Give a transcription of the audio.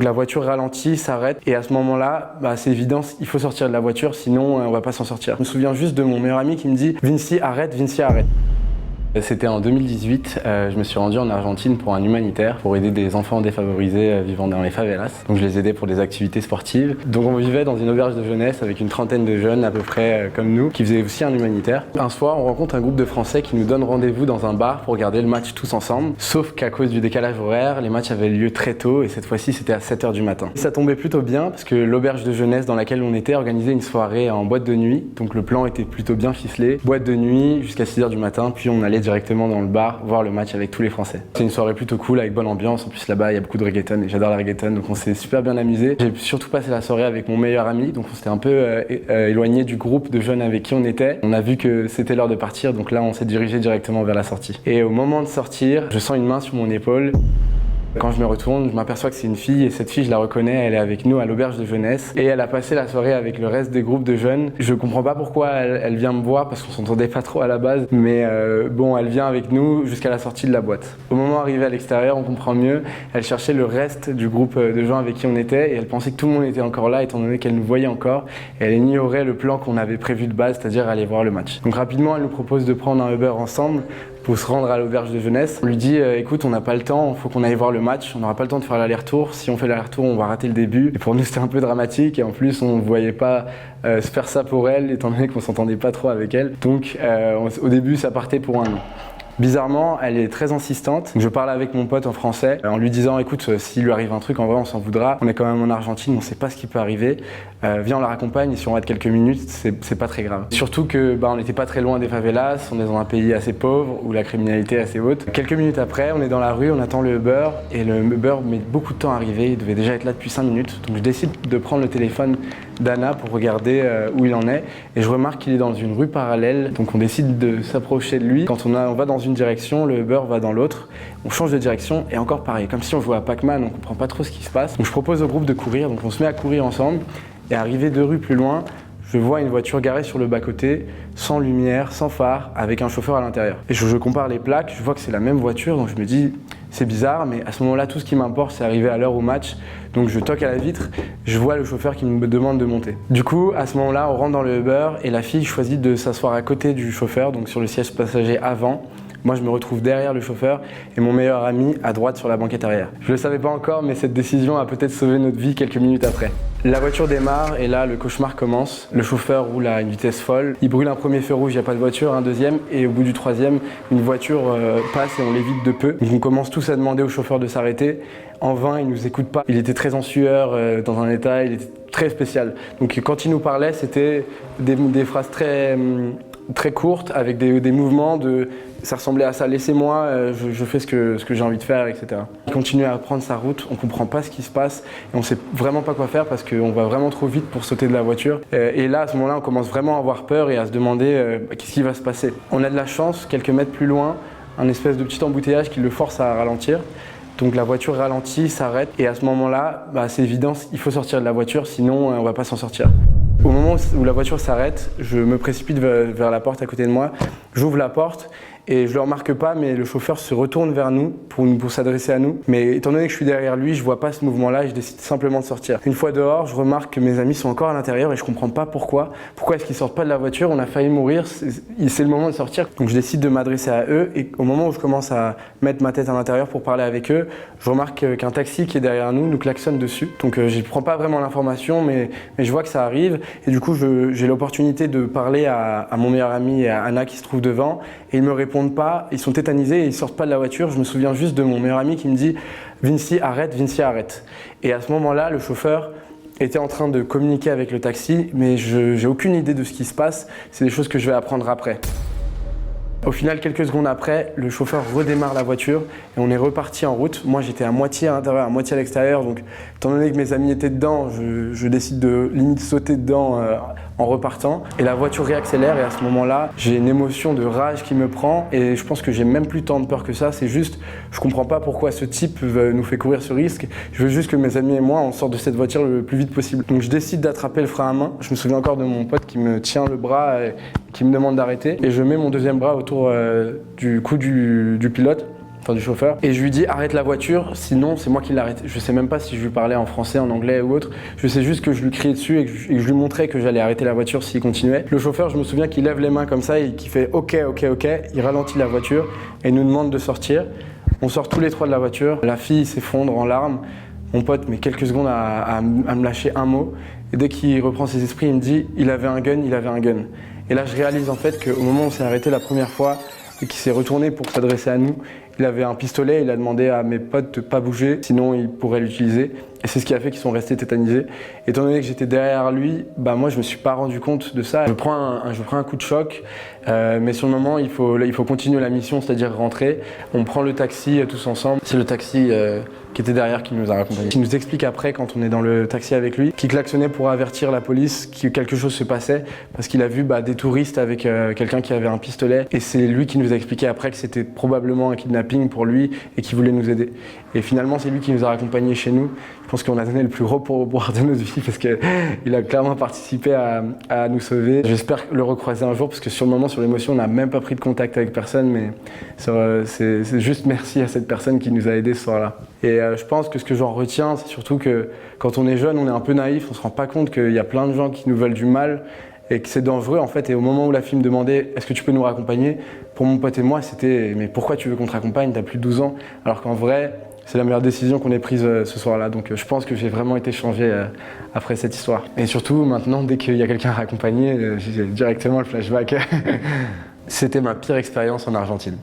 La voiture ralentit, s'arrête et à ce moment-là, c'est évident, il faut sortir de la voiture, sinon on va pas s'en sortir. Je me souviens juste de mon meilleur ami qui me dit « Vinci, arrête, Vinci, arrête ». C'était en 2018, je me suis rendu en Argentine pour un humanitaire, pour aider des enfants défavorisés vivant dans les favelas. Donc je les aidais pour des activités sportives. Donc on vivait dans une auberge de jeunesse avec une trentaine de jeunes à peu près comme nous, qui faisaient aussi un humanitaire. Un soir, on rencontre un groupe de Français qui nous donne rendez-vous dans un bar pour regarder le match tous ensemble. Sauf qu'à cause du décalage horaire, les matchs avaient lieu très tôt et cette fois-ci c'était à 7 h du matin. Ça tombait plutôt bien parce que l'auberge de jeunesse dans laquelle on était organisait une soirée en boîte de nuit. Donc le plan était plutôt bien ficelé. Boîte de nuit jusqu'à 6 h du matin, puis on allait directement dans le bar voir le match avec tous les Français. C'est une soirée plutôt cool avec bonne ambiance. En plus là-bas il y a beaucoup de reggaeton et j'adore la reggaeton, donc on s'est super bien amusé. J'ai surtout passé la soirée avec mon meilleur ami, donc on s'était un peu éloigné du groupe de jeunes avec qui on était. On a vu que c'était l'heure de partir, donc là on s'est dirigé directement vers la sortie. Et au moment de sortir, je sens une main sur mon épaule. Quand je me retourne, je m'aperçois que c'est une fille et cette fille, je la reconnais, elle est avec nous à l'auberge de jeunesse et elle a passé la soirée avec le reste des groupes de jeunes. Je comprends pas pourquoi elle vient me voir parce qu'on s'entendait pas trop à la base, mais bon, elle vient avec nous jusqu'à la sortie de la boîte. Au moment d'arriver à l'extérieur, on comprend mieux, elle cherchait le reste du groupe de gens avec qui on était et elle pensait que tout le monde était encore là étant donné qu'elle nous voyait encore et elle ignorait le plan qu'on avait prévu de base, c'est-à-dire aller voir le match. Donc rapidement, elle nous propose de prendre un Uber ensemble pour se rendre à l'auberge de jeunesse. On lui dit écoute, on n'a pas le temps, il faut qu'on aille voir le match, on n'aura pas le temps de faire l'aller-retour. Si on fait l'aller-retour, on va rater le début. Et pour nous, c'était un peu dramatique et en plus, on ne voyait pas se faire ça pour elle, étant donné qu'on s'entendait pas trop avec elle. Donc au début, ça partait pour un non. Bizarrement, elle est très insistante. Je parle avec mon pote en français en lui disant écoute, s'il lui arrive un truc, en vrai on s'en voudra. On est quand même en Argentine, on ne sait pas ce qui peut arriver. Viens, on la raccompagne et si on rate quelques minutes, c'est pas très grave. Surtout que on n'était pas très loin des favelas, on est dans un pays assez pauvre où la criminalité est assez haute. Quelques minutes après, on est dans la rue, on attend le Uber et le Uber met beaucoup de temps à arriver. Il devait déjà être là depuis 5 minutes. Donc je décide de prendre le téléphone d'Anna pour regarder où il en est et je remarque qu'il est dans une rue parallèle. Donc on décide de s'approcher de lui. Quand on va dans une direction, le Uber va dans l'autre, on change de direction et encore pareil, comme si on jouait à Pac-Man, on comprend pas trop ce qui se passe. Donc je propose au groupe de courir, donc on se met à courir ensemble et arrivé 2 rues plus loin, je vois une voiture garée sur le bas-côté, sans lumière, sans phare, avec un chauffeur à l'intérieur. Et je compare les plaques, je vois que c'est la même voiture, donc je me dis c'est bizarre, mais à ce moment-là, tout ce qui m'importe, c'est arriver à l'heure au match. Donc je toque à la vitre, je vois le chauffeur qui me demande de monter. Du coup, à ce moment-là, on rentre dans le Uber et la fille choisit de s'asseoir à côté du chauffeur, donc sur le siège passager avant. Moi, je me retrouve derrière le chauffeur et mon meilleur ami à droite sur la banquette arrière. Je ne le savais pas encore, mais cette décision a peut-être sauvé notre vie quelques minutes après. La voiture démarre et là, le cauchemar commence. Le chauffeur roule à une vitesse folle. Il brûle un premier feu rouge, il n'y a pas de voiture, un deuxième et au bout du troisième, une voiture passe et on l'évite de peu. Donc on commence tous à demander au chauffeur de s'arrêter. En vain, il ne nous écoute pas. Il était très en sueur, dans un état, il était très spécial. Donc quand il nous parlait, c'était des phrases très courtes avec des mouvements ça ressemblait à ça, laissez-moi, je fais ce que j'ai envie de faire, etc. Il continue à prendre sa route, on comprend pas ce qui se passe et on sait vraiment pas quoi faire parce qu'on va vraiment trop vite pour sauter de la voiture. Et là, à ce moment-là, on commence vraiment à avoir peur et à se demander qu'est-ce qui va se passer. On a de la chance, quelques mètres plus loin, un espèce de petit embouteillage qui le force à ralentir. Donc la voiture ralentit, s'arrête et à ce moment-là, c'est évident, il faut sortir de la voiture, sinon on va pas s'en sortir. Au moment où la voiture s'arrête, je me précipite vers la porte à côté de moi, j'ouvre la porte et je ne le remarque pas, mais le chauffeur se retourne vers nous pour s'adresser à nous. Mais étant donné que je suis derrière lui, je ne vois pas ce mouvement-là et je décide simplement de sortir. Une fois dehors, je remarque que mes amis sont encore à l'intérieur et je ne comprends pas pourquoi. Pourquoi est-ce qu'ils ne sortent pas de la voiture? On a failli mourir, c'est le moment de sortir. Donc je décide de m'adresser à eux et au moment où je commence à mettre ma tête à l'intérieur pour parler avec eux, je remarque qu'un taxi qui est derrière nous klaxonne dessus. Donc je ne prends pas vraiment l'information, mais je vois que ça arrive et du coup j'ai l'opportunité de parler à mon meilleur ami et à Anna qui se trouve devant et ils me répondent pas, ils sont tétanisés et ils sortent pas de la voiture. Je me souviens juste de mon meilleur ami qui me dit Vinci, arrête, Vinci, arrête. Et à ce moment-là, le chauffeur était en train de communiquer avec le taxi, mais j'ai aucune idée de ce qui se passe. C'est des choses que je vais apprendre après. Au final, quelques secondes après, le chauffeur redémarre la voiture et on est reparti en route. Moi, j'étais à moitié à l'intérieur, à moitié à l'extérieur. Donc, étant donné que mes amis étaient dedans, je décide de limite sauter dedans en repartant. Et la voiture réaccélère et à ce moment-là, j'ai une émotion de rage qui me prend et je pense que j'ai même plus tant de peur que ça. C'est juste, je comprends pas pourquoi ce type nous fait courir ce risque. Je veux juste que mes amis et moi, on sorte de cette voiture le plus vite possible. Donc, je décide d'attraper le frein à main. Je me souviens encore de mon pote qui me tient le bras et qui me demande d'arrêter. Et je mets mon deuxième bras autour du cou du pilote. enfin du chauffeur, et je lui dis arrête la voiture, sinon c'est moi qui l'arrête. Je sais même pas si je lui parlais en français, en anglais ou autre, je sais juste que je lui criais dessus et que je lui montrais que j'allais arrêter la voiture s'il continuait. Le chauffeur, je me souviens qu'il lève les mains comme ça et qu'il fait ok, il ralentit la voiture et nous demande de sortir. On sort tous les trois de la voiture, la fille s'effondre en larmes, mon pote met quelques secondes à me lâcher un mot, et dès qu'il reprend ses esprits, il me dit il avait un gun. Et là je réalise en fait qu'au moment où on s'est arrêté la première fois et qu'il s'est retourné pour s'adresser à nous, il avait un pistolet, il a demandé à mes potes de ne pas bouger, sinon ils pourraient l'utiliser. Et c'est ce qui a fait qu'ils sont restés tétanisés. Étant donné que j'étais derrière lui, bah moi je me suis pas rendu compte de ça. Je prends un coup de choc, mais sur le moment il faut continuer la mission, c'est-à-dire rentrer. On prend le taxi tous ensemble. C'est le taxi qui était derrière qui nous a raccompagnés. Il nous explique après, quand on est dans le taxi avec lui, qu'il klaxonnait pour avertir la police que quelque chose se passait, parce qu'il a vu des touristes avec quelqu'un qui avait un pistolet. Et c'est lui qui nous a expliqué après que c'était probablement un kidnapping pour lui et qu'il voulait nous aider. Et finalement c'est lui qui nous a raccompagnés chez nous. Je pense qu'on a donné le plus gros pourboire de notre vie parce qu'il a clairement participé à nous sauver. J'espère le recroiser un jour parce que sur le moment, sur l'émotion, on n'a même pas pris de contact avec personne, mais c'est juste merci à cette personne qui nous a aidés ce soir-là. Et je pense que ce que j'en retiens, c'est surtout que quand on est jeune, on est un peu naïf, on se rend pas compte qu'il y a plein de gens qui nous veulent du mal et que c'est dangereux en fait. Et au moment où la fille me demandait est-ce que tu peux nous raccompagner, pour mon pote et moi, c'était mais pourquoi tu veux qu'on te raccompagne, t'as plus de 12 ans, alors qu'en vrai, c'est la meilleure décision qu'on ait prise ce soir-là. Donc je pense que j'ai vraiment été changé après cette histoire. Et surtout maintenant, dès qu'il y a quelqu'un à raccompagner, j'ai directement le flashback. C'était ma pire expérience en Argentine.